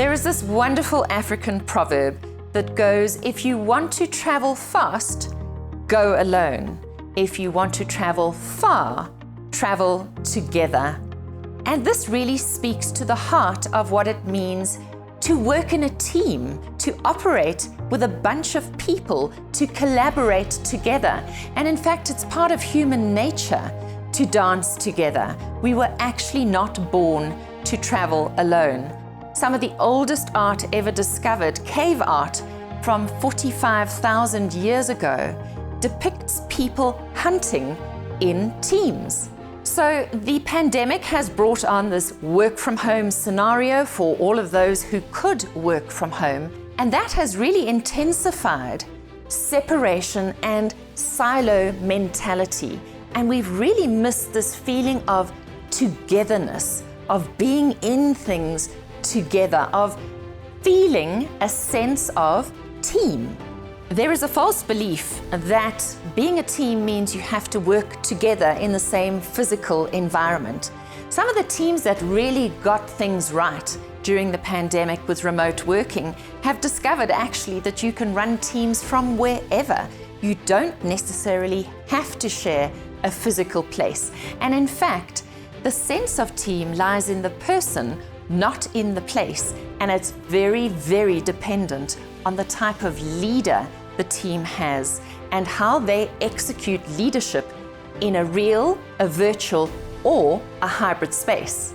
There is this wonderful African proverb that goes, if you want to travel fast, go alone. If you want to travel far, travel together. And this really speaks to the heart of what it means to work in a team, to operate with a bunch of people, to collaborate together. And in fact, it's part of human nature to dance together. We were actually not born to travel alone. Some of the oldest art ever discovered, cave art from 45,000 years ago, depicts people hunting in teams. So the pandemic has brought on this work from home scenario for all of those who could work from home, and that has really intensified separation and silo mentality. And we've really missed this feeling of togetherness, of being in things together, of feeling a sense of team. There is a false belief that being a team means you have to work together in the same physical environment. Some of the teams that really got things right during the pandemic with remote working have discovered actually that you can run teams from wherever. You don't necessarily have to share a physical place. And in fact, the sense of team lies in the person, not in the place. And it's very, very dependent on the type of leader the team has and how they execute leadership in a real, a virtual, or a hybrid space.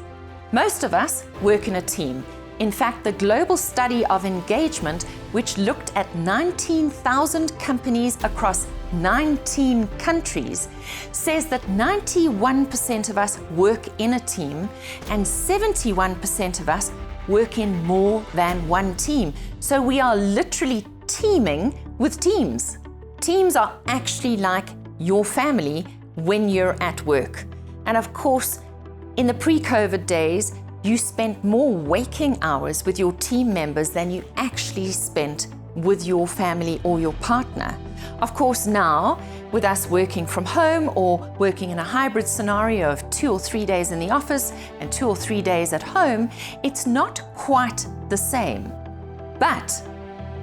Most of us work in a team. In fact, the global study of engagement, which looked at 19,000 companies across 19 countries, says that 91% of us work in a team and 71% of us work in more than one team. So we are literally teaming with teams. Teams are actually like your family when you're at work. And of course, in the pre-COVID days, you spent more waking hours with your team members than you actually spent with your family or your partner. Of course, now, with us working from home or working in a hybrid scenario of 2 or 3 days in the office and 2 or 3 days at home, it's not quite the same. But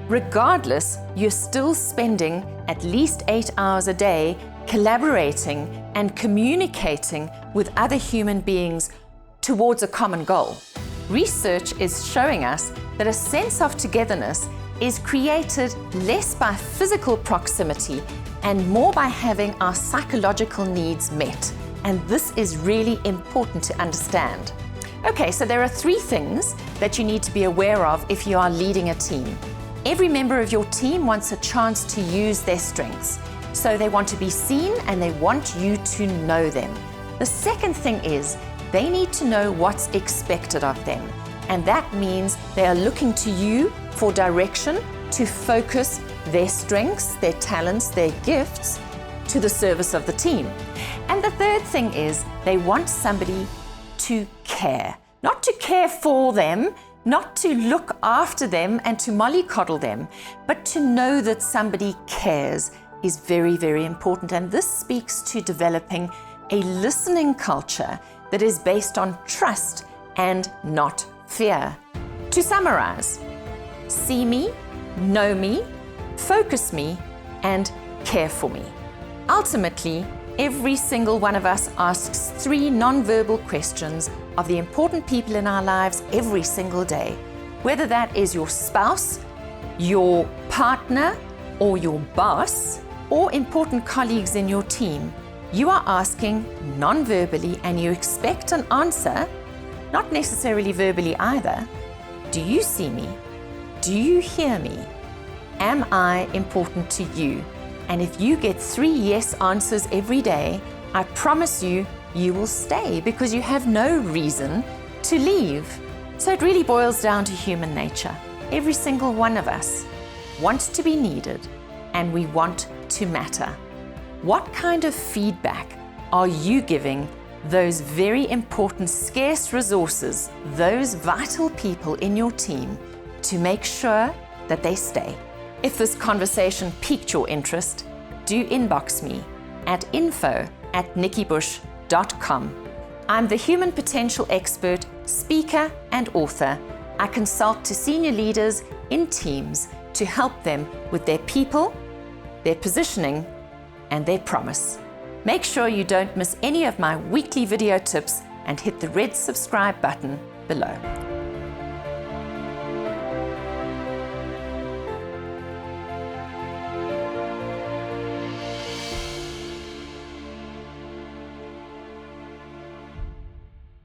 regardless, you're still spending at least 8 hours a day collaborating and communicating with other human beings towards a common goal. Research is showing us that a sense of togetherness is created less by physical proximity and more by having our psychological needs met. And this is really important to understand. Okay, so there are 3 things that you need to be aware of if you are leading a team. Every member of your team wants a chance to use their strengths. So they want to be seen and they want you to know them. The second thing is they need to know what's expected of them. And that means they are looking to you for direction to focus their strengths, their talents, their gifts to the service of the team. And the third thing is they want somebody to care. Not to care for them, not to look after them and to mollycoddle them, but to know that somebody cares is very, very important. And this speaks to developing a listening culture that is based on trust and not fear. To summarize, see me, know me, focus me, and care for me. Ultimately, every single one of us asks 3 non-verbal questions of the important people in our lives every single day. Whether that is your spouse, your partner, or your boss, or important colleagues in your team, you are asking non-verbally and you expect an answer, not necessarily verbally either. Do you see me? Do you hear me? Am I important to you? And if you get 3 yes answers every day, I promise you, you will stay because you have no reason to leave. So it really boils down to human nature. Every single one of us wants to be needed and we want to matter. What kind of feedback are you giving those very important scarce resources, those vital people in your team, to make sure that they stay? If this conversation piqued your interest, do inbox me at info@nikkibush.com. I'm the human potential expert, speaker, and author, I consult to senior leaders in teams to help them with their people, their positioning, and their promise. Make sure you don't miss any of my weekly video tips and hit the red subscribe button below.